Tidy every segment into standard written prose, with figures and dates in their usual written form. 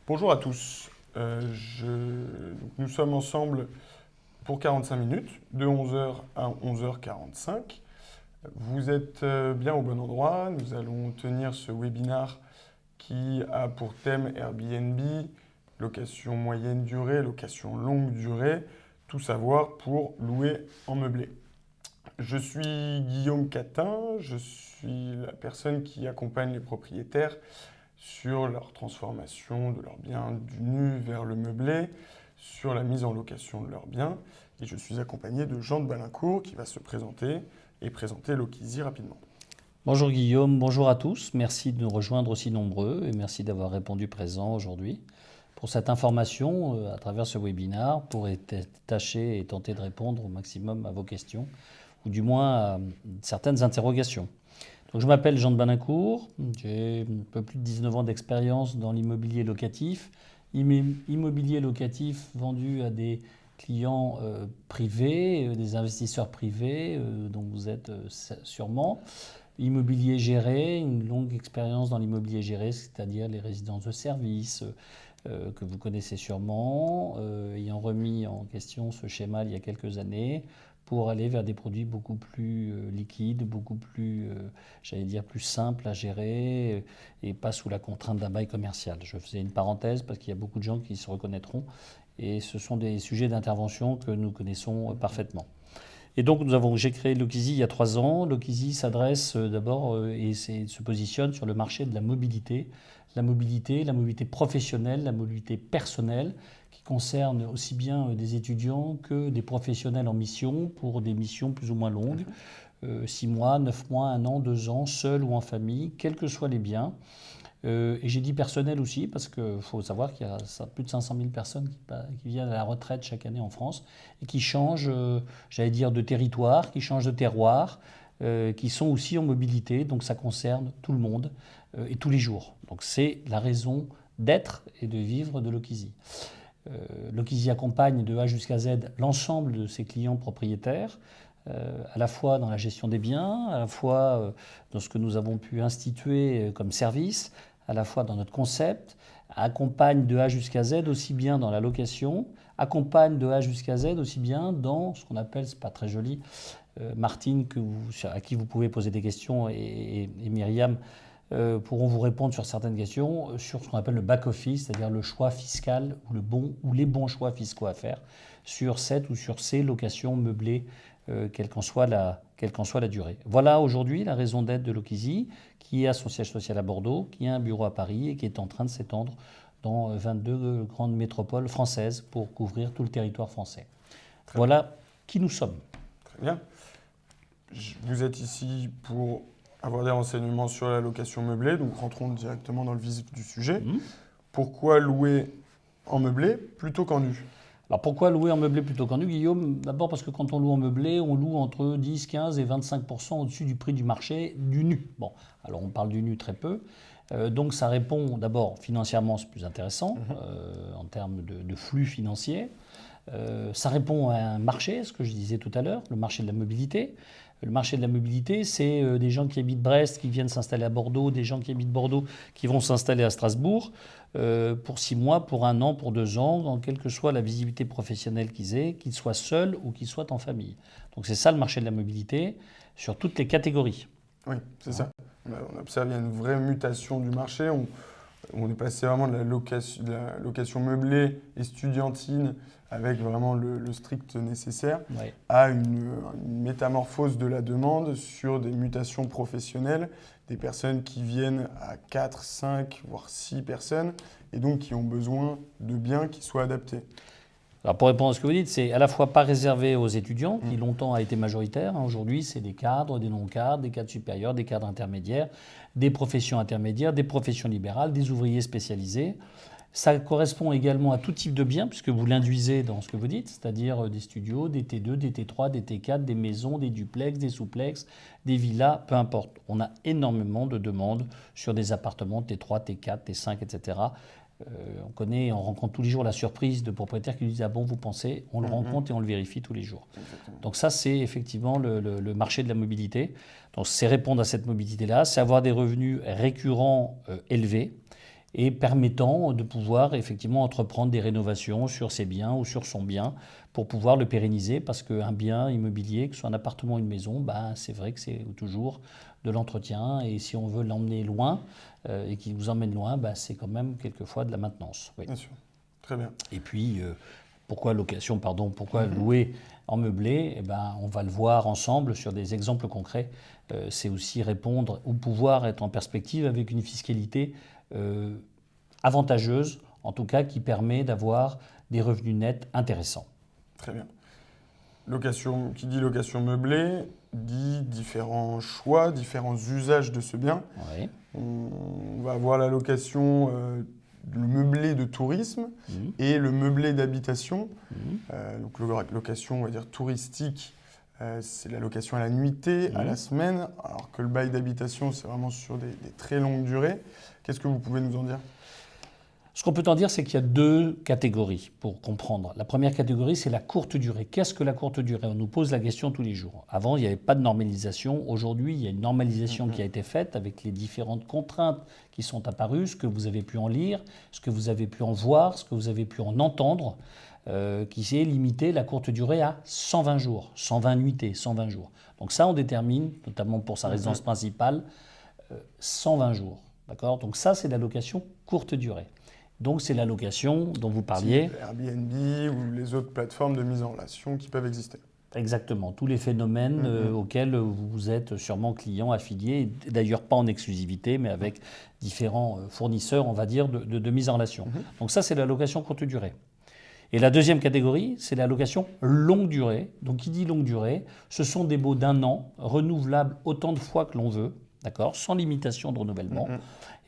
Bonjour à tous. Nous sommes ensemble pour 45 minutes, de 11 heures à 11h45. Vous êtes bien au bon endroit. Nous allons tenir ce webinaire qui a pour thème Airbnb, location moyenne durée, location longue durée, tout savoir pour louer en meublé. Je suis Guillaume Catin, je suis la personne qui accompagne les propriétaires sur leur transformation de leurs biens du nu vers le meublé, sur la mise en location de leurs biens. Et je suis accompagné de Jean de Balincourt qui va se présenter et présenter Lokizy rapidement. Bonjour Guillaume, bonjour à tous. Merci de nous rejoindre aussi nombreux et merci d'avoir répondu présent aujourd'hui pour cette information à travers ce webinaire pour tâcher et tenter de répondre au maximum à vos questions ou du moins à certaines interrogations. Donc, je m'appelle Jean de Balincourt, j'ai un peu plus de 19 ans d'expérience dans l'immobilier locatif. Immobilier locatif vendu à des clients privés, des investisseurs privés, dont vous êtes sûrement. Immobilier géré, une longue expérience dans l'immobilier géré, c'est-à-dire les résidences de service que vous connaissez sûrement, ayant remis en question ce schéma il y a quelques années pour aller vers des produits beaucoup plus liquides, beaucoup plus, j'allais dire, plus simples à gérer et pas sous la contrainte d'un bail commercial. Je faisais une parenthèse parce qu'il y a beaucoup de gens qui se reconnaîtront et ce sont des sujets d'intervention que nous connaissons parfaitement. Et donc j'ai créé Lokizy il y a 3 ans. Lokizy s'adresse d'abord et se positionne sur le marché de la mobilité, la mobilité professionnelle, la mobilité personnelle, qui concerne aussi bien des étudiants que des professionnels en mission pour des missions plus ou moins longues, 6 mois, 9 mois, 1 an, 2 ans, seul ou en famille, quels que soient les biens. Et j'ai dit personnel aussi parce qu'il faut savoir qu'il y a plus de 500 000 personnes qui viennent à la retraite chaque année en France et qui changent, j'allais dire, de territoire, qui changent de terroir, qui sont aussi en mobilité. Donc ça concerne tout le monde et tous les jours. Donc c'est la raison d'être et de vivre de Lokizy. Lokizy accompagne de A jusqu'à Z l'ensemble de ses clients propriétaires, à la fois dans la gestion des biens, à la fois dans ce que nous avons pu instituer comme service, à la fois dans notre concept, accompagne de A jusqu'à Z aussi bien dans la location, accompagne de A jusqu'à Z aussi bien dans ce qu'on appelle, c'est pas très joli, Martine, à qui vous pouvez poser des questions, et Myriam pourront vous répondre sur certaines questions, sur ce qu'on appelle le back-office, c'est-à-dire le choix fiscal ou les bons choix fiscaux à faire sur cette ou sur ces locations meublées, quelle qu'en soit la durée. Voilà aujourd'hui la raison d'être de Lokizy, qui a son siège social à Bordeaux, qui a un bureau à Paris et qui est en train de s'étendre dans 22 grandes métropoles françaises pour couvrir tout le territoire français. Voilà qui nous sommes. Très bien. Vous êtes ici pour avoir des renseignements sur la location meublée, donc rentrons directement dans le vif du sujet. Pourquoi louer en meublé plutôt qu'en nu ? Alors pourquoi louer en meublé plutôt qu'en nu, Guillaume ? D'abord parce que quand on loue en meublé, on loue entre 10, 15 et 25% au-dessus du prix du marché du nu. Bon, alors on parle du nu très peu. Donc ça répond d'abord financièrement, c'est plus intéressant en termes de flux financiers. Ça répond à un marché, ce que je disais tout à l'heure, le marché de la mobilité. Le marché de la mobilité, c'est des gens qui habitent Brest, qui viennent s'installer à Bordeaux, des gens qui habitent Bordeaux, qui vont s'installer à Strasbourg pour 6 mois, pour 1 an, pour 2 ans, dans quelle que soit la visibilité professionnelle qu'ils aient, qu'ils soient seuls ou qu'ils soient en famille. Donc c'est ça le marché de la mobilité, sur toutes les catégories. Oui, c'est ça. On observe qu'il y a une vraie mutation du marché. On est passé vraiment de la location meublée estudiantine avec vraiment le strict nécessaire à une métamorphose de la demande sur des mutations professionnelles, des personnes qui viennent à 4, 5, voire 6 personnes et donc qui ont besoin de biens qui soient adaptés. Alors pour répondre à ce que vous dites, c'est à la fois pas réservé aux étudiants, qui longtemps a été majoritaire. Aujourd'hui, c'est des cadres, des non-cadres, des cadres supérieurs, des cadres intermédiaires, des professions intermédiaires, des professions libérales, des ouvriers spécialisés. Ça correspond également à tout type de biens, puisque vous l'induisez dans ce que vous dites, c'est-à-dire des studios, des T2, des T3, des T4, des maisons, des duplex, des souplex, des villas, peu importe. On a énormément de demandes sur des appartements T3, T4, T5, etc. On rencontre tous les jours la surprise de propriétaires qui nous disent « Ah bon, vous pensez ?» On le rencontre et on le vérifie tous les jours. Exactement. Donc ça, c'est effectivement le marché de la mobilité. Donc c'est répondre à cette mobilité-là, c'est avoir des revenus récurrents élevés. et permettant de pouvoir effectivement entreprendre des rénovations sur ses biens ou sur son bien pour pouvoir le pérenniser, parce qu'un bien immobilier, que ce soit un appartement ou une maison, c'est vrai que c'est toujours de l'entretien, et si on veut l'emmener loin et qu'il vous emmène loin, c'est quand même quelquefois de la maintenance. Oui. Bien sûr, très bien. Et puis, pourquoi louer en meublé? On va le voir ensemble sur des exemples concrets. C'est aussi répondre ou pouvoir être en perspective avec une fiscalité avantageuse, en tout cas qui permet d'avoir des revenus nets intéressants. Très bien. Location, qui dit location meublée, dit différents choix, différents usages de ce bien. Oui. On va avoir la location, le meublé de tourisme et le meublé d'habitation. Donc location, on va dire touristique, c'est la location à la nuitée, à la semaine, alors que le bail d'habitation, c'est vraiment sur des très longues durées. Qu'est-ce que vous pouvez nous en dire ? Ce qu'on peut en dire, c'est qu'il y a deux catégories pour comprendre. La première catégorie, c'est la courte durée. Qu'est-ce que la courte durée? On nous pose la question tous les jours. Avant, il n'y avait pas de normalisation. Aujourd'hui, il y a une normalisation qui a été faite avec les différentes contraintes qui sont apparues, ce que vous avez pu en lire, ce que vous avez pu en voir, ce que vous avez pu en entendre, qui s'est limité la courte durée à 120 jours, 120 nuitées, 120 jours. Donc ça, on détermine, notamment pour sa résidence principale, 120 jours. D'accord ? Donc ça, c'est la location courte durée. Donc c'est la location dont vous parliez. Airbnb ou les autres plateformes de mise en relation qui peuvent exister. Exactement, tous les phénomènes auxquels vous êtes sûrement client, affilié, d'ailleurs pas en exclusivité, mais avec différents fournisseurs, on va dire, de mise en relation. Donc ça, c'est la location courte durée. Et la deuxième catégorie, c'est la location longue durée. Donc qui dit longue durée, ce sont des baux d'1 an, renouvelables autant de fois que l'on veut, d'accord, sans limitation de renouvellement,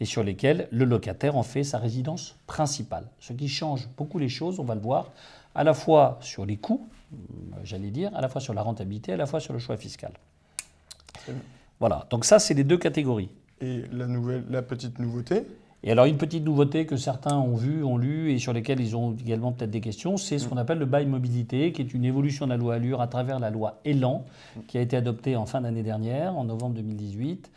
et sur lesquels le locataire en fait sa résidence principale. Ce qui change beaucoup les choses, on va le voir, à la fois sur les coûts, j'allais dire, à la fois sur la rentabilité, à la fois sur le choix fiscal. Voilà, donc ça, c'est les deux catégories. Et la petite nouveauté? Et alors, une petite nouveauté que certains ont vue, ont lu, et sur lesquelles ils ont également peut-être des questions, c'est ce qu'on appelle le bail mobilité, qui est une évolution de la loi Allure à travers la loi Elan, qui a été adoptée en fin d'année dernière, en novembre 2018,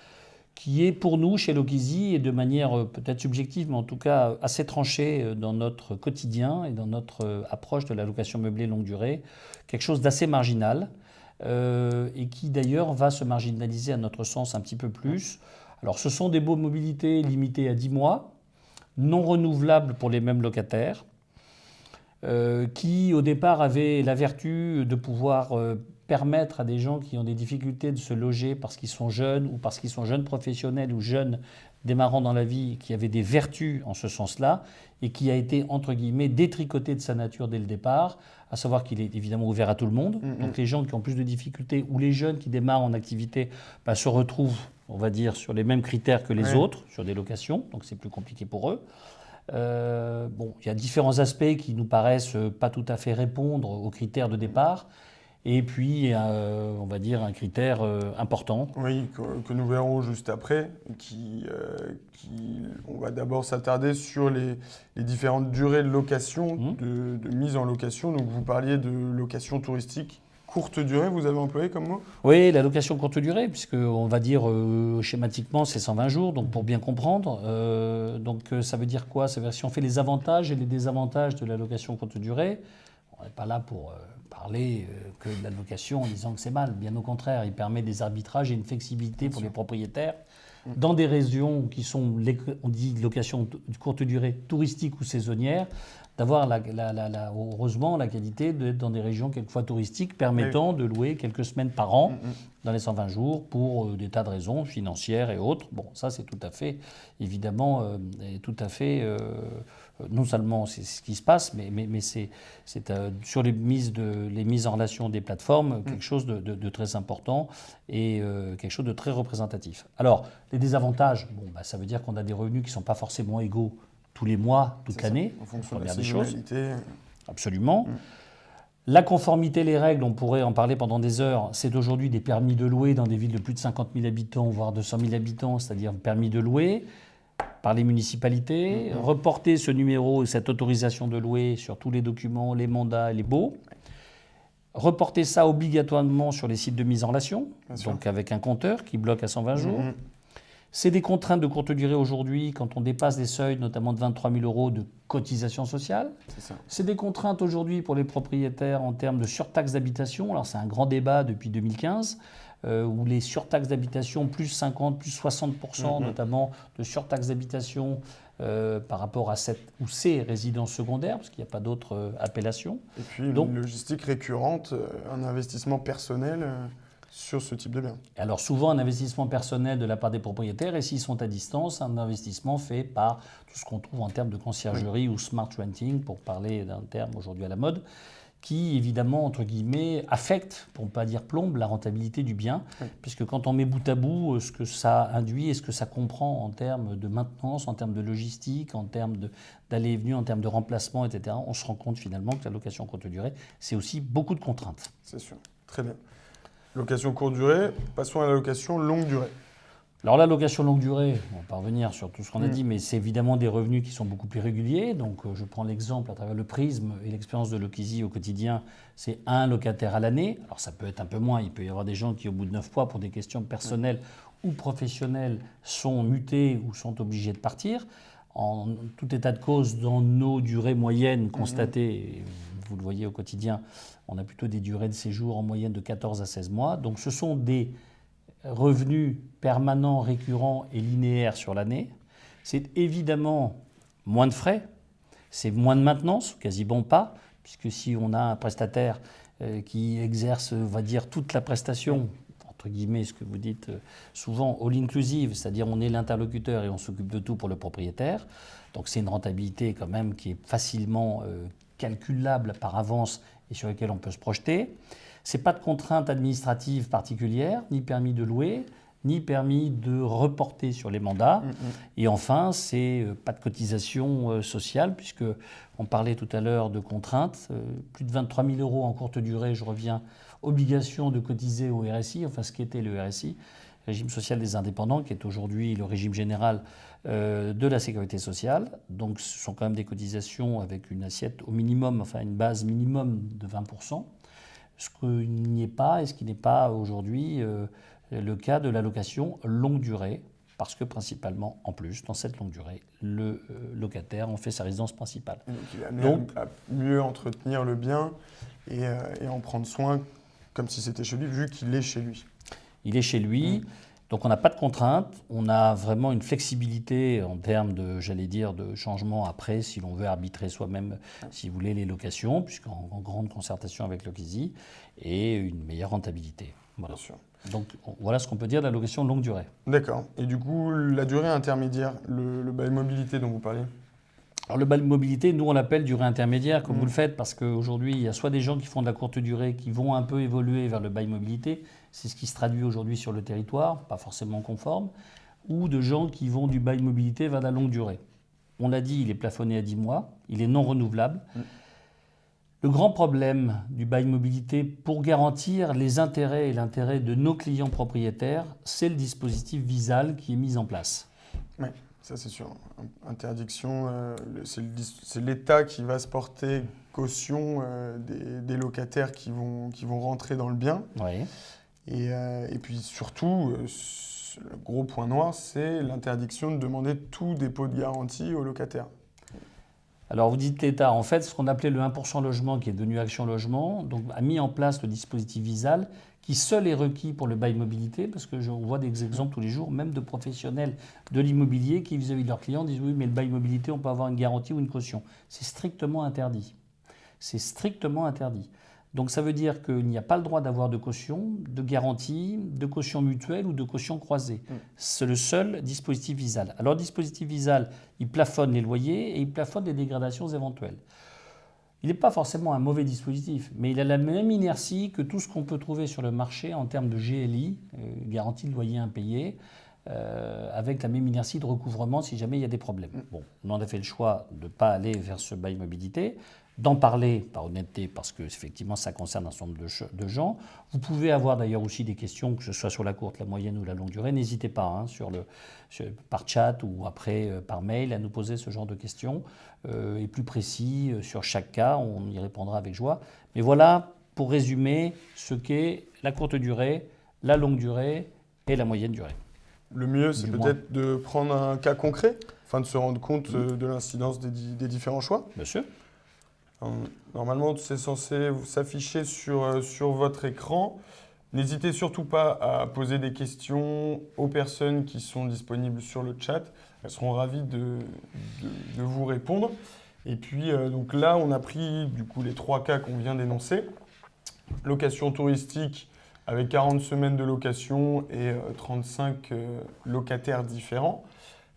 qui est pour nous, chez Lokizy, et de manière peut-être subjective, mais en tout cas assez tranchée dans notre quotidien et dans notre approche de la location meublée longue durée, quelque chose d'assez marginal, et qui d'ailleurs va se marginaliser à notre sens un petit peu plus. Alors ce sont des baux de mobilité limités à 10 mois, non renouvelables pour les mêmes locataires, qui au départ avaient la vertu de pouvoir permettre à des gens qui ont des difficultés de se loger parce qu'ils sont jeunes ou parce qu'ils sont jeunes professionnels ou jeunes démarrant dans la vie, qui avaient des vertus en ce sens-là, et qui a été, entre guillemets, détricoté de sa nature dès le départ, à savoir qu'il est évidemment ouvert à tout le monde. Donc les gens qui ont plus de difficultés ou les jeunes qui démarrent en activité se retrouvent, on va dire, sur les mêmes critères que les autres, sur des locations, donc c'est plus compliqué pour eux. Il y a différents aspects qui nous paraissent pas tout à fait répondre aux critères de départ. Et puis, on va dire, un critère important. Oui, que nous verrons juste après. On va d'abord s'attarder sur les différentes durées de location, de mise en location. Donc, vous parliez de location touristique courte durée, vous avez employé comme mot ? Oui, la location courte durée, puisqu'on va dire schématiquement, c'est 120 jours, donc pour bien comprendre. Ça veut dire quoi ? Ça veut dire si on fait les avantages et les désavantages de la location courte durée, on n'est pas là pour parler que de la location en disant que c'est mal. Bien au contraire, il permet des arbitrages et une flexibilité pour les propriétaires dans des régions qui sont, on dit location de courte durée, touristique ou saisonnière, d'avoir heureusement la qualité d'être dans des régions quelquefois touristiques permettant de louer quelques semaines par an dans les 120 jours pour des tas de raisons financières et autres. Bon, ça c'est tout à fait, évidemment, non seulement c'est ce qui se passe, mais c'est sur les mises en relation des plateformes quelque chose de très important et quelque chose de très représentatif. Alors, les désavantages, ça veut dire qu'on a des revenus qui ne sont pas forcément égaux tous les mois, toute l'année. En fonction de la saisonnalité. Absolument. La conformité, les règles, on pourrait en parler pendant des heures. C'est aujourd'hui des permis de louer dans des villes de plus de 50 000 habitants, voire 200 000 habitants, c'est-à-dire permis de louer par les municipalités. Reporter ce numéro et cette autorisation de louer sur tous les documents, les mandats et les baux. Reporter ça obligatoirement sur les sites de mise en relation, donc avec un compteur qui bloque à 120 jours. C'est des contraintes de courte durée aujourd'hui quand on dépasse des seuils, notamment de 23 000 € de cotisation sociale. C'est ça. C'est des contraintes aujourd'hui pour les propriétaires en termes de surtaxe d'habitation. Alors c'est un grand débat depuis 2015, où les surtaxes d'habitation, plus 50, plus 60%, notamment de surtaxe d'habitation par rapport à cette ou ces résidences secondaires, parce qu'il n'y a pas d'autre appellation. Et puis une logistique récurrente, un investissement personnel sur ce type de bien. Alors souvent un investissement personnel de la part des propriétaires, et s'ils sont à distance, un investissement fait par tout ce qu'on trouve en termes de conciergerie ou smart renting, pour parler d'un terme aujourd'hui à la mode, qui évidemment, entre guillemets, affecte, pour ne pas dire plombe, la rentabilité du bien, puisque quand on met bout à bout ce que ça induit et ce que ça comprend en termes de maintenance, en termes de logistique, en termes d'aller et venue, en termes de remplacement, etc., on se rend compte finalement que la location courte durée, c'est aussi beaucoup de contraintes. C'est sûr. Très bien. Location courte durée, passons à la location longue durée. Alors la location longue durée, on va pas revenir sur tout ce qu'on a dit, mais c'est évidemment des revenus qui sont beaucoup plus réguliers. Donc je prends l'exemple à travers le prisme et l'expérience de Lokézy au quotidien, c'est un locataire à l'année. Alors ça peut être un peu moins, il peut y avoir des gens qui au bout de 9 mois, pour des questions personnelles ou professionnelles, sont mutés ou sont obligés de partir. En tout état de cause, dans nos durées moyennes constatées, et vous le voyez au quotidien, on a plutôt des durées de séjour en moyenne de 14 à 16 mois. Donc ce sont des revenus permanents, récurrents et linéaires sur l'année. C'est évidemment moins de frais, c'est moins de maintenance, quasiment pas, puisque si on a un prestataire qui exerce, on va dire, toute la prestation, entre guillemets, ce que vous dites souvent, all inclusive, c'est-à-dire on est l'interlocuteur et on s'occupe de tout pour le propriétaire. Donc c'est une rentabilité quand même qui est facilement calculable par avance et sur laquelle on peut se projeter. Ce n'est pas de contraintes administratives particulières, ni permis de louer, ni permis de reporter sur les mandats. Et enfin, c'est pas de cotisation sociale, puisque on parlait tout à l'heure de contraintes. Plus de 23 000 € en courte durée, je reviens, obligation de cotiser au RSI, enfin ce qu'était le RSI, régime social des indépendants, qui est aujourd'hui le régime général de la sécurité sociale. Donc ce sont quand même des cotisations avec une assiette au minimum, enfin une base minimum de 20%. Ce qu'il n'y est pas et ce qui n'est pas aujourd'hui le cas de la location longue durée, parce que principalement, en plus, dans cette longue durée, le locataire en fait sa résidence principale. Donc il est amené à mieux entretenir le bien et en prendre soin comme si c'était chez lui, vu qu'il est chez lui. Il est chez lui, donc on n'a pas de contraintes, on a vraiment une flexibilité en termes de, j'allais dire, de changement après, si l'on veut arbitrer soi-même, si vous voulez, les locations, puisqu'en grande concertation avec Lokézy, et une meilleure rentabilité. Voilà. Bien sûr. Donc voilà ce qu'on peut dire de la location longue durée. D'accord. Et du coup, la durée intermédiaire, le bail mobilité dont vous parlez? Alors le bail mobilité, nous on l'appelle durée intermédiaire, comme vous le faites, parce qu'aujourd'hui il y a soit des gens qui font de la courte durée, qui vont un peu évoluer vers le bail mobilité, c'est ce qui se traduit aujourd'hui sur le territoire, pas forcément conforme, ou de gens qui vont du bail mobilité vers la longue durée. On l'a dit, il est plafonné à 10 mois, il est non renouvelable. Le grand problème du bail mobilité, pour garantir les intérêts et l'intérêt de nos clients propriétaires, c'est le dispositif Visal qui est mis en place. Oui, ça c'est sûr. Interdiction, c'est l'État qui va se porter caution des locataires qui vont rentrer dans le bien. Oui. Et puis surtout, le gros point noir, c'est l'interdiction de demander tout dépôt de garantie aux locataires. Alors vous dites l'État, en fait ce qu'on appelait le 1% logement qui est devenu Action Logement, donc, a mis en place le dispositif Visal qui seul est requis pour le bail mobilité, parce que je vois des exemples tous les jours, même de professionnels de l'immobilier qui vis-à-vis de leurs clients disent oui mais le bail mobilité on peut avoir une garantie ou une caution. C'est strictement interdit. C'est strictement interdit. Donc ça veut dire qu'il n'y a pas le droit d'avoir de caution, de garantie, de caution mutuelle ou de caution croisée. C'est le seul dispositif Visal. Alors le dispositif Visal, il plafonne les loyers et il plafonne les dégradations éventuelles. Il n'est pas forcément un mauvais dispositif, mais il a la même inertie que tout ce qu'on peut trouver sur le marché en termes de GLI, garantie de loyer impayé, avec la même inertie de recouvrement si jamais il y a des problèmes. Bon, on a fait le choix de ne pas aller vers ce bail mobilité, d'en parler par honnêteté parce que effectivement ça concerne un certain nombre de gens. Vous pouvez avoir d'ailleurs aussi des questions, que ce soit sur la courte, la moyenne ou la longue durée. N'hésitez pas par chat ou après par mail à nous poser ce genre de questions et plus précis sur chaque cas, on y répondra avec joie. Mais voilà pour résumer ce qu'est la courte durée, la longue durée et la moyenne durée. Le mieux, c'est Du moins. peut-être de prendre un cas concret, afin de se rendre compte de l'incidence des différents choix. Bien sûr. Normalement, c'est censé s'afficher sur votre écran. N'hésitez surtout pas à poser des questions aux personnes qui sont disponibles sur le chat. Elles seront ravies de vous répondre. Et puis, donc là, on a pris du coup les 3 cas qu'on vient d'énoncer. Location touristique avec 40 semaines de location et 35 locataires différents.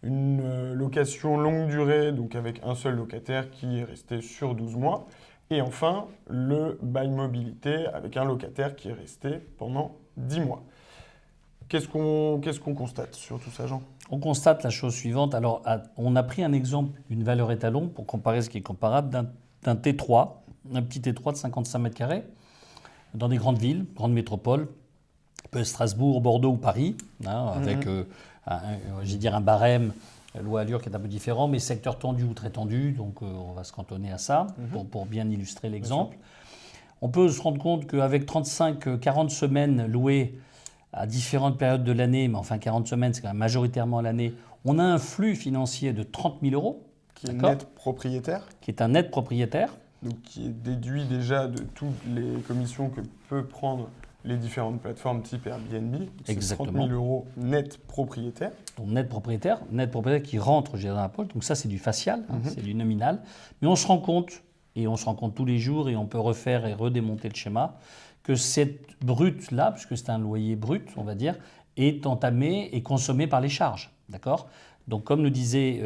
Une location longue durée, donc avec un seul locataire qui est resté sur 12 mois. Et enfin, le bail mobilité avec un locataire qui est resté pendant 10 mois. Qu'est-ce qu'on constate sur tout ça, Jean? On constate la chose suivante. Alors, on a pris un exemple d'une valeur étalon pour comparer ce qui est comparable d'un T3, un petit T3 de 55 mètres carrés, dans des grandes villes, grandes métropoles, peut être Strasbourg, Bordeaux ou Paris, avec, j'ai dire, un barème loi Allure qui est un peu différent, mais secteur tendu ou très tendu, donc on va se cantonner à ça pour bien illustrer l'exemple. On peut se rendre compte qu'avec 35-40 semaines louées à différentes périodes de l'année, mais enfin 40 semaines, c'est quand même majoritairement à l'année, on a un flux financier de 30 000 euros. Qui est net propriétaire. Qui est un net propriétaire. Donc qui est déduit déjà de toutes les commissions que peut prendre les différentes plateformes type Airbnb. Exactement. 30 000 euros net propriétaire. Donc net propriétaire qui rentre dans la poche. Donc ça, c'est du facial, c'est du nominal. Mais on se rend compte, et on se rend compte tous les jours, et on peut refaire et redémonter le schéma, que cette brute-là, puisque c'est un loyer brut, on va dire, est entamée et consommée par les charges. D'accord ? Donc comme nous disait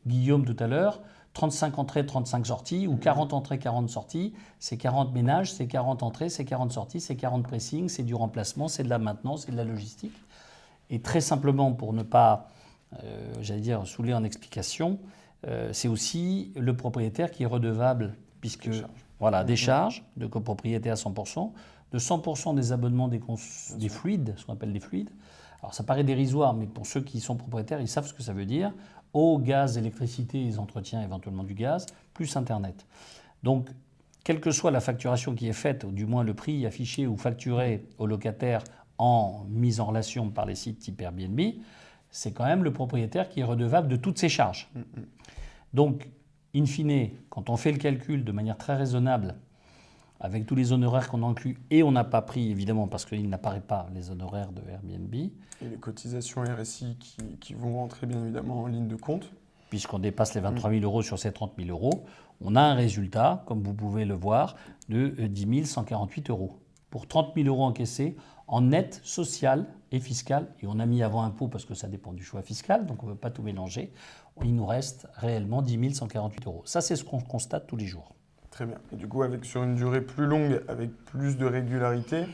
Guillaume tout à l'heure, 35 entrées, 35 sorties, ou 40 entrées, 40 sorties, c'est 40 ménages, c'est 40 entrées, c'est 40 sorties, c'est 40 pressings, c'est du remplacement, c'est de la maintenance, c'est de la logistique. Et très simplement, pour ne pas, saouler en explication, c'est aussi le propriétaire qui est redevable, puisque des charges de copropriété à 100%, de 100% des abonnements des fluides, ce qu'on appelle des fluides. Alors ça paraît dérisoire, mais pour ceux qui sont propriétaires, ils savent ce que ça veut dire. Eau, gaz, électricité, les entretiens éventuellement du gaz, plus Internet. Donc, quelle que soit la facturation qui est faite, ou du moins le prix affiché ou facturé au locataire en mise en relation par les sites type Airbnb, c'est quand même le propriétaire qui est redevable de toutes ces charges. Donc, in fine, quand on fait le calcul de manière très raisonnable, avec tous les honoraires qu'on inclut, et on n'a pas pris, évidemment, parce qu'il n'apparaît pas les honoraires de Airbnb. Et les cotisations RSI qui vont rentrer, bien évidemment, en ligne de compte. Puisqu'on dépasse les 23 000 euros sur ces 30 000 euros, on a un résultat, comme vous pouvez le voir, de 10 148 euros. Pour 30 000 euros encaissés en net social et fiscal, et on a mis avant impôt parce que ça dépend du choix fiscal, donc on ne peut pas tout mélanger, il nous reste réellement 10 148 euros. Ça, c'est ce qu'on constate tous les jours. Très bien. Et du coup, sur une durée plus longue, avec plus de régularité,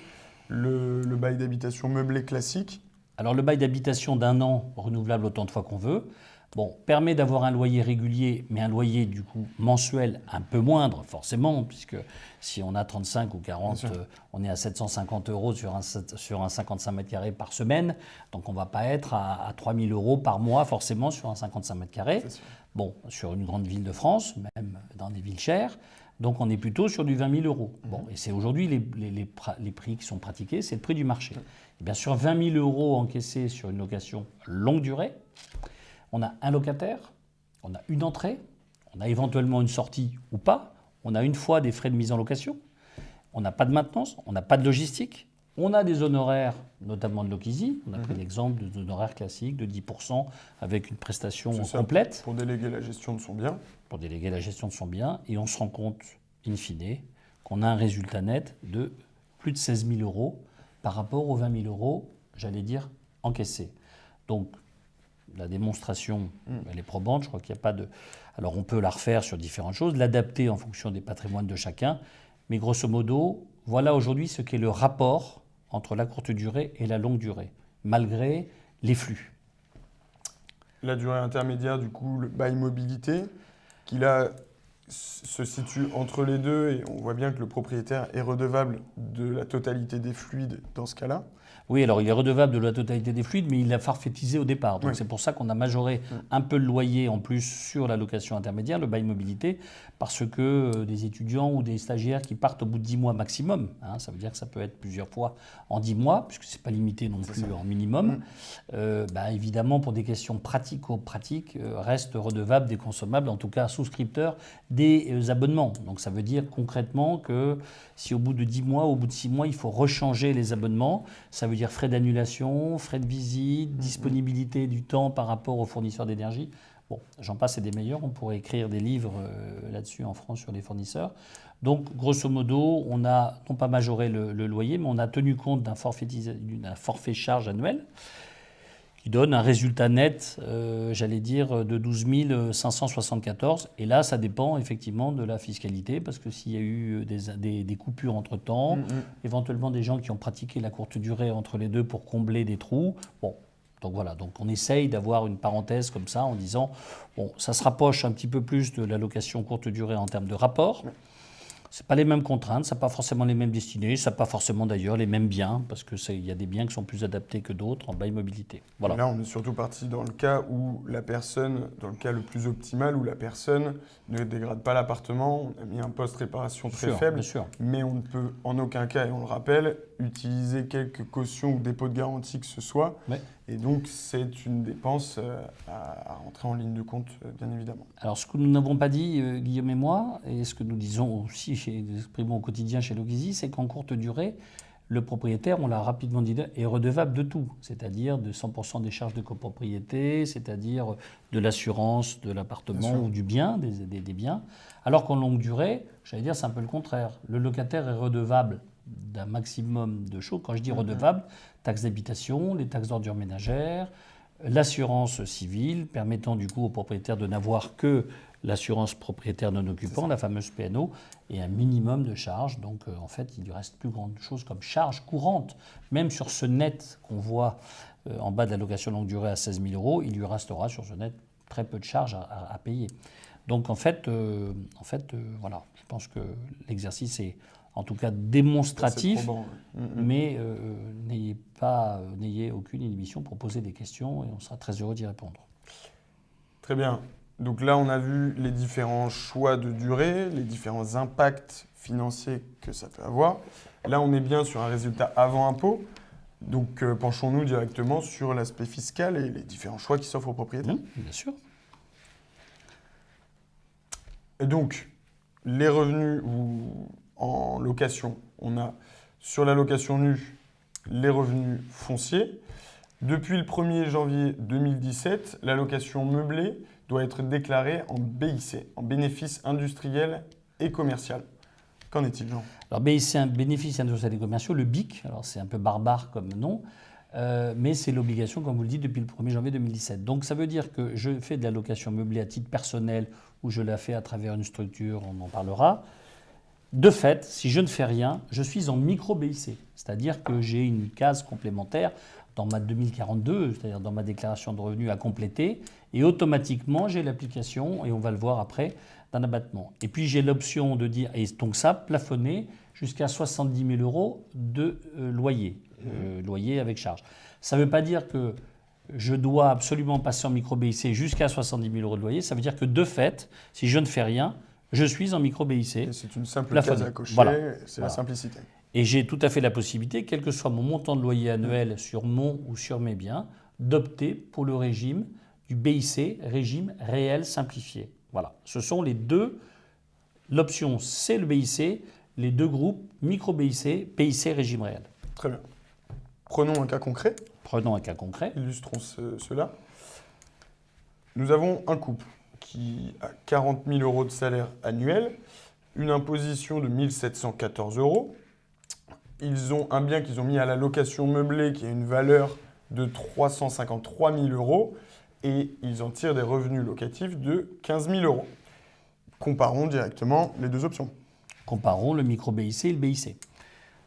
le bail d'habitation meublé classique. Alors le bail d'habitation d'1 an, renouvelable autant de fois qu'on veut, permet d'avoir un loyer régulier, mais un loyer du coup mensuel un peu moindre forcément, puisque si on a 35 ou 40, on est à 750 euros sur un 55 mètres carrés par semaine, donc on ne va pas être à 3 000 euros par mois forcément sur un 55 mètres carrés. Sur une grande ville de France, même dans des villes chères. Donc on est plutôt sur du 20 000 euros. Et c'est aujourd'hui les prix qui sont pratiqués, c'est le prix du marché. Et bien sûr, 20 000 euros encaissés sur une location longue durée, on a un locataire, on a une entrée, on a éventuellement une sortie ou pas, on a une fois des frais de mise en location, on n'a pas de maintenance, on n'a pas de logistique, on a des honoraires, notamment de Lokisi, on a pris l'exemple d'honoraires classiques de 10% avec une prestation complète. Pour déléguer la gestion de son bien. Pour déléguer la gestion de son bien, et on se rend compte, in fine, qu'on a un résultat net de plus de 16 000 euros par rapport aux 20 000 euros, j'allais dire, encaissés. Donc, la démonstration, elle est probante, je crois qu'il n'y a pas de... Alors, on peut la refaire sur différentes choses, l'adapter en fonction des patrimoines de chacun, mais grosso modo, voilà aujourd'hui ce qu'est le rapport entre la courte durée et la longue durée, malgré les flux. La durée intermédiaire, du coup, le bail mobilité, qui là se situe entre les deux, et on voit bien que le propriétaire est redevable de la totalité des fluides dans ce cas-là. Oui, alors il est redevable de la totalité des fluides, mais il l'a forfaitisé au départ. Donc c'est pour ça qu'on a majoré un peu le loyer en plus sur la location intermédiaire, le bail mobilité, parce que des étudiants ou des stagiaires qui partent au bout de 10 mois maximum, hein, ça veut dire que ça peut être plusieurs fois en 10 mois, puisque ce n'est pas limité non plus en minimum, évidemment pour des questions pratico-pratiques, reste redevable des consommables, en tout cas souscripteurs des abonnements. Donc ça veut dire concrètement que si au bout de 10 mois, au bout de 6 mois, il faut rechanger les abonnements, ça veut dire frais d'annulation, frais de visite, disponibilité du temps par rapport aux fournisseurs d'énergie. Bon, j'en passe et des meilleurs, on pourrait écrire des livres là-dessus en France sur les fournisseurs. Donc, grosso modo, on a non pas majoré le loyer, mais on a tenu compte d'un forfait charge annuel qui donne un résultat net, j'allais dire, de 12 574. Et là, ça dépend effectivement de la fiscalité, parce que s'il y a eu des coupures entre-temps, éventuellement des gens qui ont pratiqué la courte durée entre les deux pour combler des trous, bon, donc voilà, donc on essaye d'avoir une parenthèse comme ça en disant, bon, ça se rapproche un petit peu plus de la location courte durée en termes de rapport. Ce n'est pas les mêmes contraintes, ça n'a pas forcément les mêmes destinées, ça n'a pas forcément d'ailleurs les mêmes biens, parce qu'il y a des biens qui sont plus adaptés que d'autres en bail mobilité. Voilà. Là, on est surtout parti dans le cas où la personne, dans le cas le plus optimal, où la personne ne dégrade pas l'appartement, on a mis un poste réparation très faible, mais on ne peut en aucun cas, et on le rappelle, utiliser quelques cautions ou dépôts de garantie que ce soit. Ouais. Et donc, c'est une dépense à rentrer en ligne de compte, bien évidemment. Alors, ce que nous n'avons pas dit, Guillaume et moi, et ce que nous disons aussi, nous exprimons au quotidien chez Logizy, c'est qu'en courte durée, le propriétaire, on l'a rapidement dit, est redevable de tout, c'est-à-dire de 100% des charges de copropriété, c'est-à-dire de l'assurance de l'appartement ou du bien, des biens. Alors qu'en longue durée, j'allais dire, c'est un peu le contraire. Le locataire est redevable d'un maximum de choses. Quand je dis redevable, taxes d'habitation, les taxes d'ordures ménagères, l'assurance civile, permettant du coup au propriétaire de n'avoir que l'assurance propriétaire non occupant, la fameuse PNO, et un minimum de charges. Donc en fait, il lui reste plus grande chose comme charges courantes. Même sur ce net qu'on voit en bas de la location longue durée à 16 000 €, il lui restera sur ce net très peu de charges à payer. Donc en fait, voilà, je pense que l'exercice est en tout cas démonstratif, mais n'ayez aucune inhibition pour poser des questions et on sera très heureux d'y répondre. Très bien. Donc là, on a vu les différents choix de durée, les différents impacts financiers que ça peut avoir. Là, on est bien sur un résultat avant impôt. Donc penchons-nous directement sur l'aspect fiscal et les différents choix qui s'offrent aux propriétaires. Bien sûr. Et donc, les revenus en location, on a sur la location nue les revenus fonciers. Depuis le 1er janvier 2017, la location meublée doit être déclarée en BIC, en bénéfice industriel et commercial. Qu'en est-il, Jean ? Alors BIC, un bénéfice industriel et commercial, le BIC, alors c'est un peu barbare comme nom, mais c'est l'obligation, comme vous le dites, depuis le 1er janvier 2017. Donc ça veut dire que je fais de la location meublée à titre personnel ou je la fais à travers une structure, on en parlera. De fait, si je ne fais rien, je suis en micro-BIC, c'est-à-dire que j'ai une case complémentaire dans ma 2042, c'est-à-dire dans ma déclaration de revenus à compléter, et automatiquement j'ai l'application, et on va le voir après, d'un abattement. Et puis j'ai l'option de dire, et donc ça, plafonné jusqu'à 70 000 € de loyer, loyer avec charge. Ça ne veut pas dire que je dois absolument passer en micro-BIC jusqu'à 70 000 € de loyer, ça veut dire que de fait, si je ne fais rien, je suis en micro-BIC. C'est une simple case à cocher, c'est la simplicité. Et j'ai tout à fait la possibilité, quel que soit mon montant de loyer annuel sur mon ou sur mes biens, d'opter pour le régime du BIC, régime réel simplifié. Voilà, ce sont les deux. L'option, c'est le BIC, les deux groupes, micro-BIC, BIC, régime réel. Très bien. Prenons un cas concret. Prenons un cas concret. Illustrons cela. Nous avons un couple qui a 40 000 € de salaire annuel, une imposition de 1 714 €. Ils ont un bien qu'ils ont mis à la location meublée qui a une valeur de 353 000 € et ils en tirent des revenus locatifs de 15 000 €. Comparons directement les deux options. Comparons le micro-BIC et le BIC.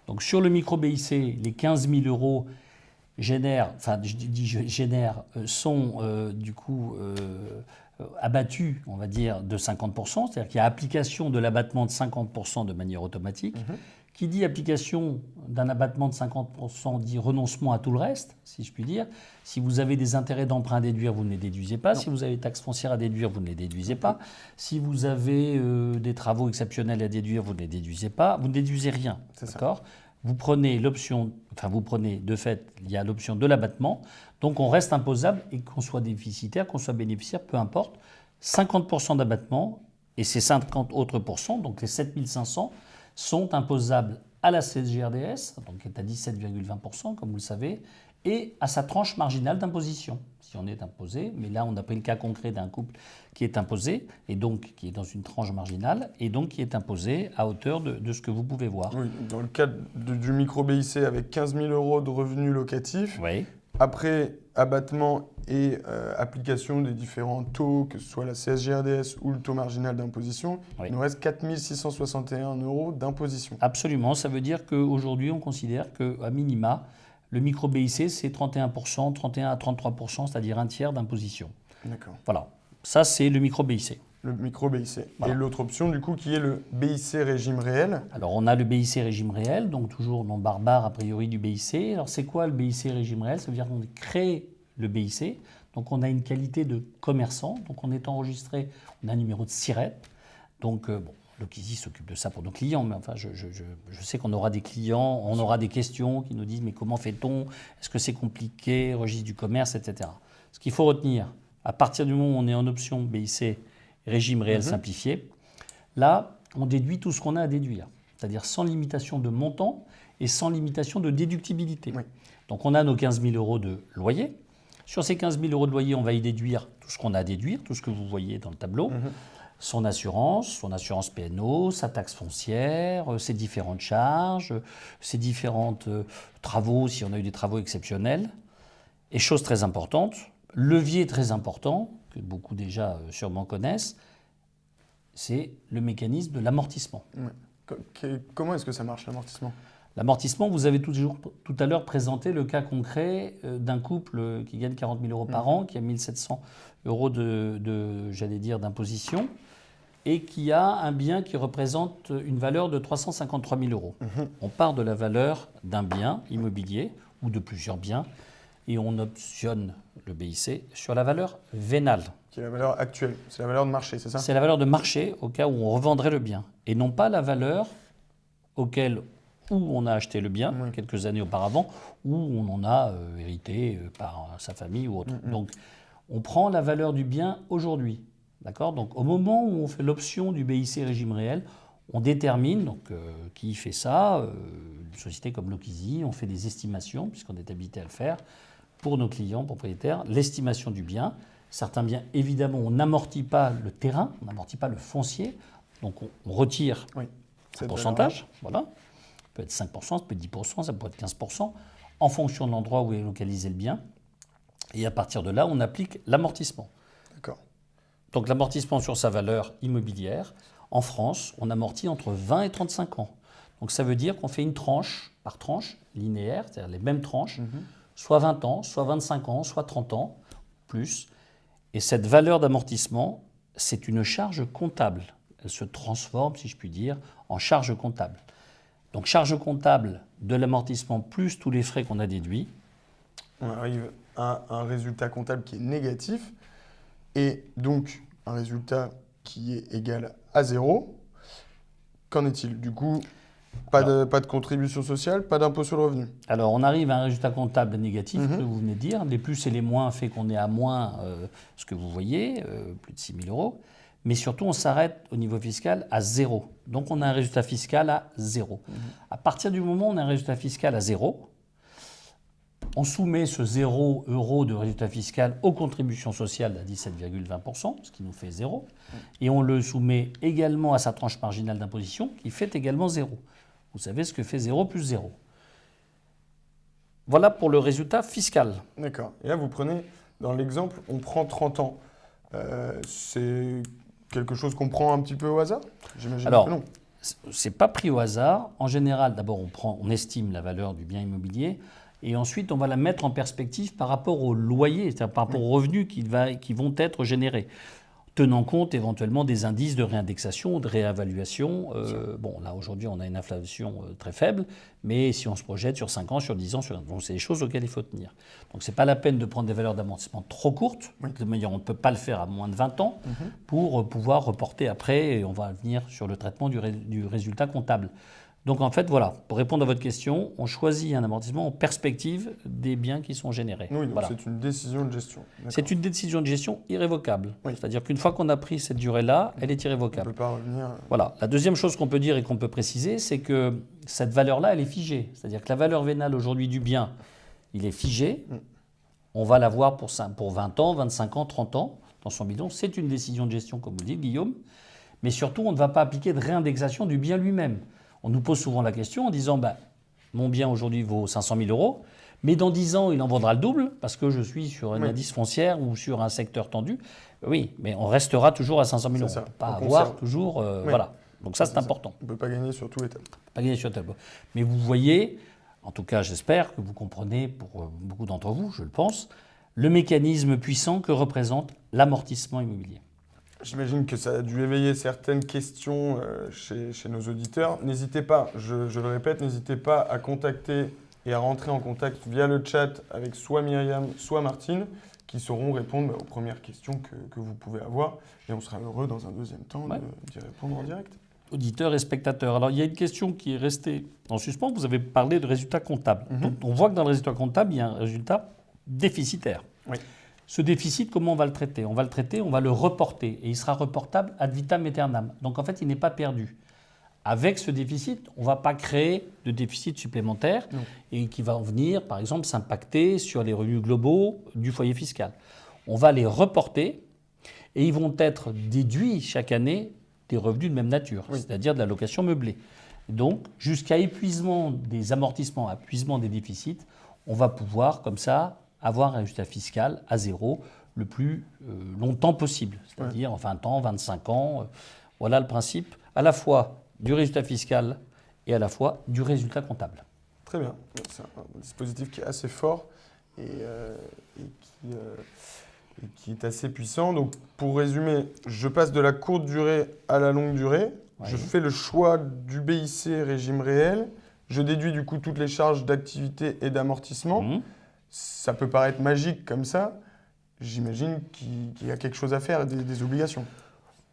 Donc sur le micro-BIC, les 15 000 € sont du coup abattus, on va dire, de 50%, c'est-à-dire qu'il y a application de l'abattement de 50% de manière automatique. Qui dit application d'un abattement de 50% dit renoncement à tout le reste, si je puis dire. Si vous avez des intérêts d'emprunt à déduire, vous ne les déduisez pas. Non. Si vous avez des taxes foncières à déduire, vous ne les déduisez pas. Si vous avez des travaux exceptionnels à déduire, vous ne les déduisez pas. Vous ne déduisez rien. C'est ça. D'accord ? Vous prenez l'option, enfin vous prenez de fait, il y a l'option de l'abattement. Donc on reste imposable et qu'on soit déficitaire, qu'on soit bénéficiaire, peu importe. 50% d'abattement et ces 50 autres pourcents, donc les 7500, sont imposables à la CSG-RDS, donc qui est à 17,20%, comme vous le savez, et à sa tranche marginale d'imposition, si on est imposé. Mais là, on a pris le cas concret d'un couple qui est imposé, et donc qui est dans une tranche marginale, et donc qui est imposé à hauteur de ce que vous pouvez voir. Oui, dans le cadre du micro-BIC avec 15 000 € de revenus locatifs, Oui. après abattement et application des différents taux, que ce soit la CSG-RDS ou le taux marginal d'imposition, Oui. il nous reste 4 661 € d'imposition. Absolument, ça veut dire qu'aujourd'hui, on considère qu'à minima, le micro-BIC, c'est 31%, 31 à 33%, c'est-à-dire un tiers d'imposition. D'accord. Voilà, ça c'est le micro-BIC. Le micro-BIC. Voilà. Et l'autre option, du coup, qui est le BIC régime réel. Alors on a le BIC régime réel, donc toujours non barbare a priori du BIC. Alors c'est quoi le BIC régime réel? Ça veut dire qu'on crée le BIC, donc on a une qualité de commerçant, donc on est enregistré, on a un numéro de SIRET. Donc bon, Lokizy s'occupe de ça pour nos clients, mais enfin je sais qu'on aura des clients, on aura des questions qui nous disent mais comment fait-on? Est-ce que c'est compliqué? Registre du commerce, etc. Ce qu'il faut retenir, à partir du moment où on est en option BIC régime réel simplifié, là, on déduit tout ce qu'on a à déduire, c'est-à-dire sans limitation de montant et sans limitation de déductibilité. Oui. Donc on a nos 15 000 € de loyer. Sur ces 15 000 € de loyer, on va y déduire tout ce qu'on a à déduire, tout ce que vous voyez dans le tableau. Son assurance P&O, sa taxe foncière, ses différentes charges, ses différents travaux, si on a eu des travaux exceptionnels. Et chose très importante, levier très important, que beaucoup déjà sûrement connaissent, c'est le mécanisme de l'amortissement. Ouais. Comment est-ce que ça marche, l'amortissement? L'amortissement, vous avez tout à l'heure présenté le cas concret d'un couple qui gagne 40 000 € par an, qui a 1 700 € j'allais dire, d'imposition, et qui a un bien qui représente une valeur de 353 000 €. On part de la valeur d'un bien immobilier ou de plusieurs biens, et on optionne le BIC sur la valeur vénale. Qui est la valeur actuelle, c'est la valeur de marché, c'est ça? C'est la valeur de marché au cas où on revendrait le bien, et non pas la valeur où on a acheté le bien quelques années auparavant, où on en a hérité par sa famille ou autre. Donc, on prend la valeur du bien aujourd'hui. D'accord? Donc, au moment où on fait l'option du BIC régime réel, on détermine, donc qui fait ça, une société comme Lokizy, on fait des estimations, puisqu'on est habité à le faire, pour nos clients propriétaires, l'estimation du bien. Certains biens, évidemment, on n'amortit pas le terrain, on n'amortit pas le foncier, donc on retire un pourcentage, voilà. Ça peut être 5%, ça peut être 10%, ça peut être 15%, en fonction de l'endroit où est localisé le bien. Et à partir de là, on applique l'amortissement. D'accord. Donc l'amortissement sur sa valeur immobilière, en France, on amortit entre 20 et 35 ans. Donc ça veut dire qu'on fait une tranche par tranche linéaire, c'est-à-dire les mêmes tranches, soit 20 ans, soit 25 ans, soit 30 ans, plus. Et cette valeur d'amortissement, c'est une charge comptable. Elle se transforme, si je puis dire, en charge comptable. Donc charge comptable de l'amortissement plus tous les frais qu'on a déduits. On arrive à un résultat comptable qui est négatif et donc un résultat qui est égal à 0. Qu'en est-il? Du coup, pas de contribution sociale, pas d'impôt sur le revenu. Alors, on arrive à un résultat comptable négatif, que vous venez de dire. Les plus et les moins fait qu'on est à moins ce que vous voyez, plus de 6 000 €. Mais surtout, on s'arrête au niveau fiscal à 0. Donc, on a un résultat fiscal à 0. À partir du moment où on a un résultat fiscal à 0, on soumet ce 0 € de résultat fiscal aux contributions sociales à 17,20%, ce qui nous fait 0. Et on le soumet également à sa tranche marginale d'imposition, qui fait également 0. Vous savez ce que fait 0 plus 0. Voilà pour le résultat fiscal. D'accord. Et là, vous prenez, dans l'exemple, on prend 30 ans. C'est quelque chose qu'on prend un petit peu au hasard? J'imagine que non. C'est pas pris au hasard. En général, d'abord, on estime la valeur du bien immobilier et ensuite, on va la mettre en perspective par rapport au loyer, c'est-à-dire par rapport aux revenus qui vont être générés. tenant compte éventuellement des indices de réindexation ou de réévaluation. Bon, là, aujourd'hui, on a une inflation très faible, mais si on se projette sur 5 ans, sur 10 ans, donc c'est des choses auxquelles il faut tenir. Donc, ce n'est pas la peine de prendre des valeurs d'amortissement trop courtes. De toute manière, on ne peut pas le faire à moins de 20 ans pour pouvoir reporter après, et on va venir sur le traitement du résultat comptable. Donc en fait, voilà, pour répondre à votre question, on choisit un amortissement en perspective des biens qui sont générés. Oui, donc voilà. c'est une décision de gestion. C'est une décision de gestion irrévocable. Oui. C'est-à-dire qu'une fois qu'on a pris cette durée-là, elle est irrévocable. On ne peut pas revenir. Voilà. La deuxième chose qu'on peut dire et qu'on peut préciser, c'est que cette valeur-là, elle est figée. C'est-à-dire que la valeur vénale aujourd'hui du bien, il est figé. On va l'avoir pour 20 ans, 25 ans, 30 ans dans son bilan. C'est une décision de gestion, comme vous le dites, Guillaume. Mais surtout, on ne va pas appliquer de réindexation du bien lui-même. On nous pose souvent la question en disant mon bien aujourd'hui vaut 500 000 euros, mais dans 10 ans, il en vaudra le double parce que je suis sur un indice foncière ou sur un secteur tendu. Oui, mais on restera toujours à 500 000 euros. On ne peut pas avoir toujours. Voilà. Donc ça, c'est important. On ne peut pas gagner sur tous les tableaux. Pas gagner sur le tableau. Mais vous voyez, en tout cas, j'espère que vous comprenez, pour beaucoup d'entre vous, je le pense, le mécanisme puissant que représente l'amortissement immobilier. J'imagine que ça a dû éveiller certaines questions chez nos auditeurs. N'hésitez pas, je le répète, n'hésitez pas à contacter et à rentrer en contact via le chat avec soit Myriam, soit Martine, qui sauront répondre aux premières questions que vous pouvez avoir. Et on sera heureux dans un deuxième temps d'y répondre en direct. Auditeurs et spectateurs. Alors, il y a une question qui est restée en suspens. Vous avez parlé de résultat comptable. Donc, on voit que dans le résultat comptable, il y a un résultat déficitaire. Oui. Ce déficit, comment on va le traiter ? On va le traiter, on va le reporter. Et il sera reportable ad vitam aeternam. Donc, en fait, il n'est pas perdu. Avec ce déficit, on ne va pas créer de déficit supplémentaire et qui va venir, par exemple, s'impacter sur les revenus globaux du foyer fiscal. On va les reporter et ils vont être déduits chaque année des revenus de même nature, c'est-à-dire de la location meublée. Donc, jusqu'à épuisement des amortissements, épuisement des déficits, on va pouvoir, comme ça, avoir un résultat fiscal à zéro le plus longtemps possible, c'est-à-dire en 20 ans, 25 ans. Voilà le principe, à la fois du résultat fiscal et à la fois du résultat comptable. Très bien. C'est un dispositif qui est assez fort et qui est assez puissant. Donc, pour résumer, je passe de la courte durée à la longue durée. Oui. Je fais le choix du BIC régime réel. Je déduis du coup toutes les charges d'activité et d'amortissement. Ça peut paraître magique comme ça. J'imagine qu'il y a quelque chose à faire, des obligations.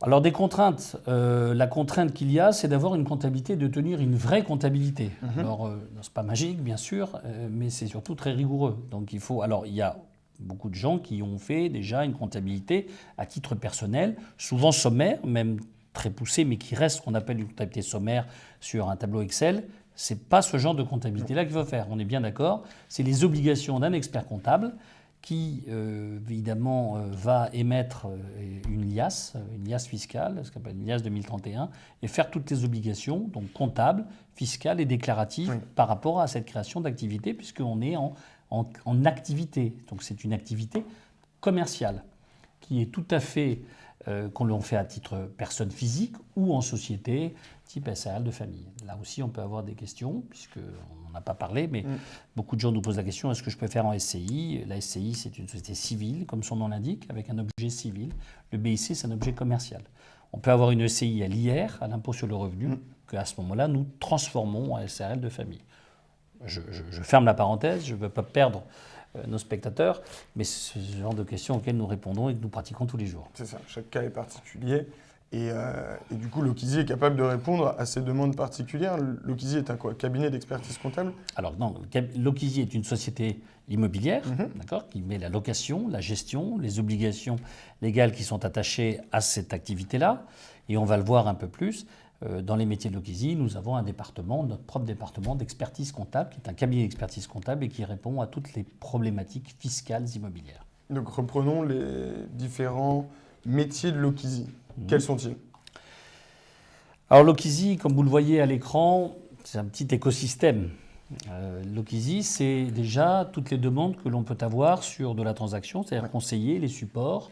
Alors des contraintes, la contrainte qu'il y a, c'est d'avoir une comptabilité, de tenir une vraie comptabilité. Alors, c'est pas magique, bien sûr, mais c'est surtout très rigoureux. Donc il faut. Alors il y a beaucoup de gens qui ont fait déjà une comptabilité à titre personnel, souvent sommaire, même très poussée, mais qui reste ce qu'on appelle une comptabilité sommaire sur un tableau Excel. C'est pas ce genre de comptabilité-là qu'il faut faire. On est bien d'accord. C'est les obligations d'un expert comptable qui, évidemment, va émettre une liasse fiscale, ce qu'on appelle une liasse 2031, et faire toutes les obligations, donc comptables, fiscales et déclaratives, par rapport à cette création d'activité, puisqu'on est en activité. Donc c'est une activité commerciale qui est tout à fait, qu'on l'on fait à titre personne physique ou en société, type SARL de famille. Là aussi, on peut avoir des questions, puisqu'on n'en a pas parlé, mais beaucoup de gens nous posent la question, est-ce que je peux faire en SCI ? La SCI, c'est une société civile, comme son nom l'indique, avec un objet civil. Le BIC, c'est un objet commercial. On peut avoir une ECI à l'IR, à l'impôt sur le revenu, qu'à ce moment-là, nous transformons en SARL de famille. Je ferme la parenthèse, je ne veux pas perdre nos spectateurs, mais c'est ce genre de questions auxquelles nous répondons et que nous pratiquons tous les jours. C'est ça, chaque cas est particulier. Et du coup, Lokizy est capable de répondre à ces demandes particulières. Lokizy est un cabinet d'expertise comptable ? Alors non, Lokizy est une société immobilière, d'accord, qui met la location, la gestion, les obligations légales qui sont attachées à cette activité-là. Et on va le voir un peu plus. Dans les métiers de Lokizy, nous avons un département, notre propre département d'expertise comptable, qui est un cabinet d'expertise comptable et qui répond à toutes les problématiques fiscales immobilières. Donc reprenons les différents métiers de Lokizy. Quels sont-ils ? Alors Lokizy, comme vous le voyez à l'écran, c'est un petit écosystème. Lokizy, c'est déjà toutes les demandes que l'on peut avoir sur de la transaction, c'est-à-dire conseiller les supports.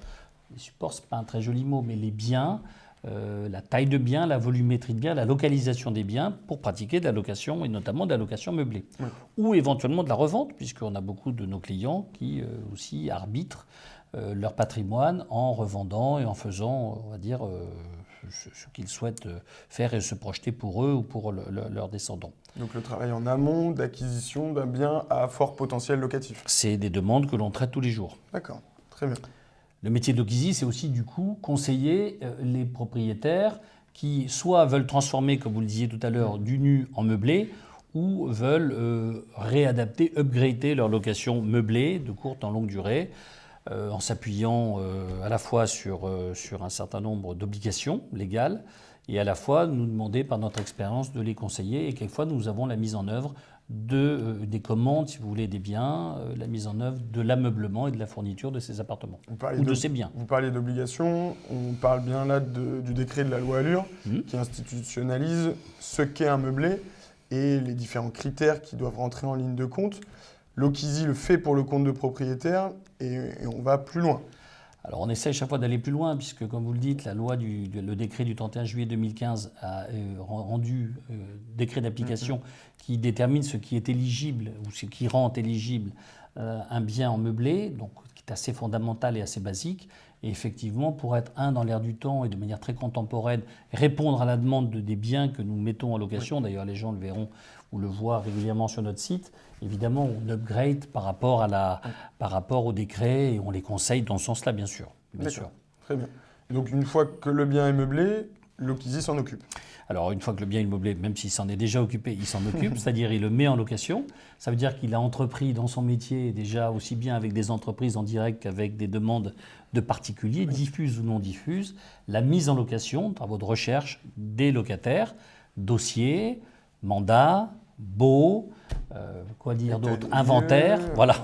Les supports, ce n'est pas un très joli mot, mais les biens, la taille de biens, la volumétrie de biens, la localisation des biens pour pratiquer de la location et notamment de la location meublée. Ou éventuellement de la revente, puisqu'on a beaucoup de nos clients qui aussi arbitrent leur patrimoine en revendant et en faisant, on va dire, ce qu'ils souhaitent faire et se projeter pour eux ou pour leurs descendants. Donc le travail en amont d'acquisition d'un bien à fort potentiel locatif. C'est des demandes que l'on traite tous les jours. D'accord, très bien. Le métier de l'OCISI, c'est aussi du coup conseiller les propriétaires qui soit veulent transformer, comme vous le disiez tout à l'heure, du nu en meublé, ou veulent réadapter, upgrader leur location meublée de courte en longue durée, en s'appuyant à la fois sur un certain nombre d'obligations légales et à la fois nous demander par notre expérience de les conseiller. Et quelquefois, nous avons la mise en œuvre des commandes, si vous voulez, des biens, la mise en œuvre de l'ameublement et de la fourniture de ces appartements ou de ces biens. Vous parlez d'obligations, on parle bien là du décret de la loi Allure qui institutionnalise ce qu'est un meublé et les différents critères qui doivent rentrer en ligne de compte. L'OCISI le fait pour le compte de propriétaire et on va plus loin. Alors on essaie chaque fois d'aller plus loin puisque, comme vous le dites, le décret du 31 juillet 2015 a rendu décret d'application qui détermine ce qui est éligible ou ce qui rend éligible un bien en meublé, donc qui est assez fondamental et assez basique. Et effectivement, pour être dans l'air du temps et de manière très contemporaine, répondre à la demande des biens que nous mettons en location, d'ailleurs les gens le verront ou le voient régulièrement sur notre site, évidemment on upgrade par rapport au décret et on les conseille dans ce sens-là, bien sûr. Très bien. Et donc une fois que le bien est meublé, l'OCISI s'en occupe. Alors une fois que le bien est meublé, même s'il s'en est déjà occupé, il s'en occupe, c'est-à-dire il le met en location. Ça veut dire qu'il a entrepris dans son métier déjà aussi bien avec des entreprises en direct qu'avec des demandes de particuliers, diffuses ou non diffuses, la mise en location, travaux de recherche des locataires, dossiers, mandats, baux, quoi dire d'autre, inventaire, voilà.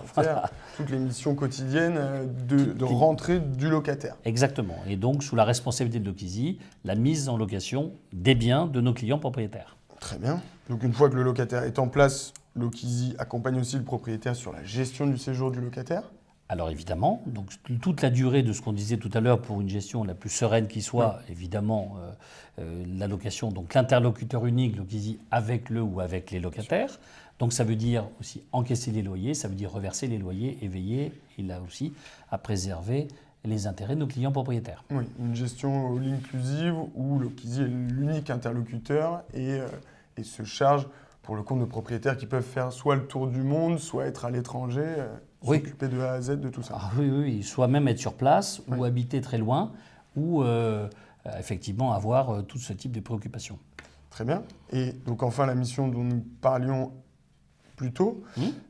Toutes les missions quotidiennes de rentrée du locataire. Exactement. Et donc, sous la responsabilité de l'OCISI, la mise en location des biens de nos clients propriétaires. Très bien. Donc, une fois que le locataire est en place, l'OCISI accompagne aussi le propriétaire sur la gestion du séjour du locataire. Alors évidemment, donc toute la durée de ce qu'on disait tout à l'heure pour une gestion la plus sereine qui soit, évidemment, la location, donc l'interlocuteur unique, l'OCISI avec le ou avec les locataires. Donc ça veut dire aussi encaisser les loyers, ça veut dire reverser les loyers et veiller, il a aussi à préserver les intérêts de nos clients propriétaires. Oui, une gestion all inclusive où l'OCISI est l'unique interlocuteur et se charge pour le compte de propriétaires qui peuvent faire soit le tour du monde, soit être à l'étranger, s'occuper de A à Z de tout ça. Ah, oui, soit même être sur place ou habiter très loin ou effectivement avoir tout ce type de préoccupations. Très bien. Et donc enfin la mission dont nous parlions plus tôt,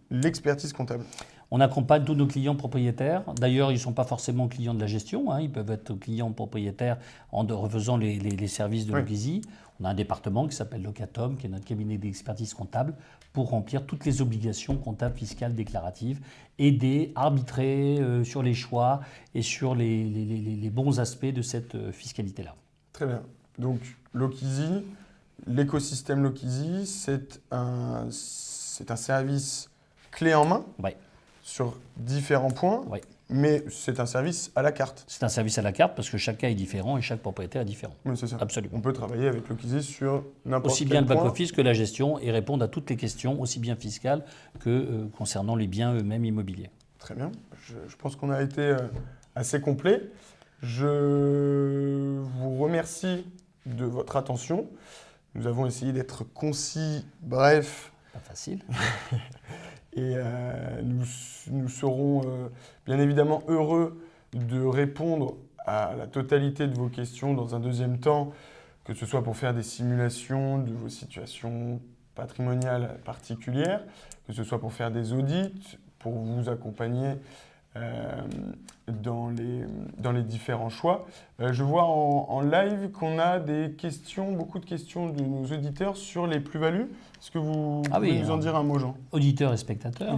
l'expertise comptable. On accompagne tous nos clients propriétaires. D'ailleurs, ils ne sont pas forcément clients de la gestion. Ils peuvent être clients propriétaires en refaisant les services de l'OCISI. On a un département qui s'appelle Locatom, qui est notre cabinet d'expertise comptable, pour remplir toutes les obligations comptables, fiscales, déclaratives, aider, arbitrer sur les choix et sur les bons aspects de cette fiscalité-là. Très bien. Donc l'OCISI, l'écosystème l'OCISI, c'est un service clé en main. Sur différents points, mais c'est un service à la carte. C'est un service à la carte parce que chaque cas est différent et chaque propriétaire est différent. Oui, c'est ça. Absolument. On peut travailler avec l'OCISI sur n'importe quel point. Aussi bien le back-office que la gestion et répondre à toutes les questions, aussi bien fiscales que concernant les biens eux-mêmes immobiliers. Très bien. Je pense qu'on a été assez complet. Je vous remercie de votre attention. Nous avons essayé d'être concis, bref. Pas facile. Et nous serons bien évidemment heureux de répondre à la totalité de vos questions dans un deuxième temps, que ce soit pour faire des simulations de vos situations patrimoniales particulières, que ce soit pour faire des audits, pour vous accompagner dans les différents choix. Je vois en live qu'on a des questions, beaucoup de questions de nos auditeurs sur les plus-values. Est-ce que vous pouvez nous en dire un mot, Jean ? Auditeurs et spectateurs.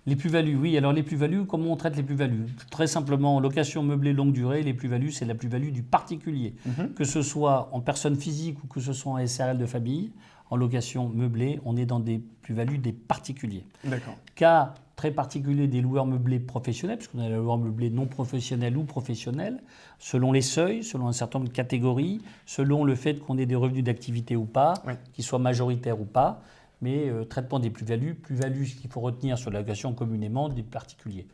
Les plus-values, oui. Alors les plus-values, comment on traite les plus-values ? Très simplement, location meublée longue durée, les plus-values, c'est la plus-value du particulier. Que ce soit en personne physique ou que ce soit en SARL de famille, en location meublée, on est dans des plus-values des particuliers. D'accord. Cas très particulier des loueurs meublés professionnels, puisqu'on a les loueurs meublés non professionnels ou professionnels, selon les seuils, selon un certain nombre de catégories, selon le fait qu'on ait des revenus d'activité ou pas, qu'ils soient majoritaires ou pas, mais traitement des plus-values, ce qu'il faut retenir sur la location communément des particuliers.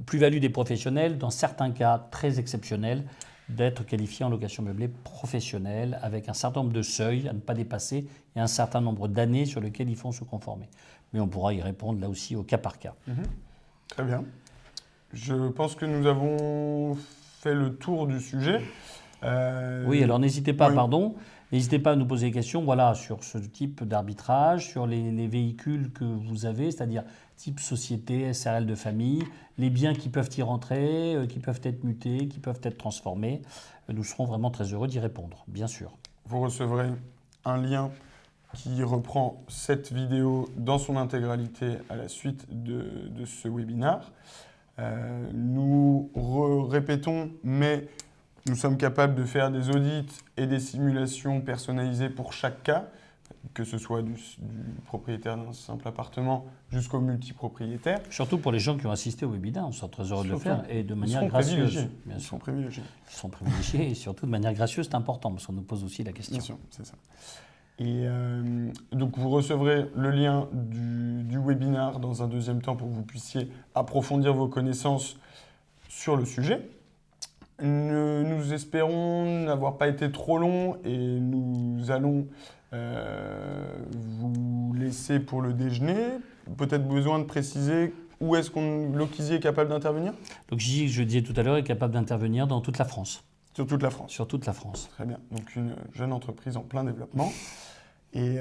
plus-value des professionnels, dans certains cas très exceptionnels, d'être qualifiés en location meublée professionnelle avec un certain nombre de seuils à ne pas dépasser et un certain nombre d'années sur lesquelles ils font se conformer. Mais on pourra y répondre là aussi au cas par cas. Très bien. Je pense que nous avons fait le tour du sujet. Oui, alors n'hésitez pas, oui. N'hésitez pas à nous poser des questions sur ce type d'arbitrage, sur les véhicules que vous avez, c'est-à-dire type société, SARL de famille, les biens qui peuvent y rentrer, qui peuvent être mutés, qui peuvent être transformés. Nous serons vraiment très heureux d'y répondre, bien sûr. Vous recevrez un lien qui reprend cette vidéo dans son intégralité à la suite de ce webinaire. Nous répétons, mais nous sommes capables de faire des audits et des simulations personnalisées pour chaque cas, que ce soit du propriétaire d'un simple appartement jusqu'au multipropriétaire. Surtout pour les gens qui ont assisté au webinaire, on sera très heureux de le faire et de manière Ils gracieuse. sont privilégiés. Ils sont privilégiés et surtout de manière gracieuse, c'est important parce qu'on nous pose aussi la question. Bien sûr, c'est ça. Et donc vous recevrez le lien du webinaire dans un deuxième temps pour que vous puissiez approfondir vos connaissances sur le sujet. Nous espérons n'avoir pas été trop long et nous allons vous laisser pour le déjeuner. Peut-être besoin de préciser où est-ce que Lokizy est capable d'intervenir? Donc je disais tout à l'heure, est capable d'intervenir dans toute la France. Sur toute la France. Sur toute la France. Très bien. Donc une jeune entreprise en plein développement. Et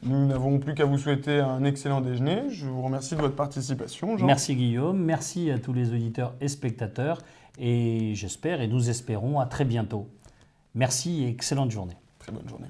nous n'avons plus qu'à vous souhaiter un excellent déjeuner. Je vous remercie de votre participation, Jean. Merci Guillaume, merci à tous les auditeurs et spectateurs. Et j'espère et nous espérons à très bientôt. Merci et excellente journée. Très bonne journée.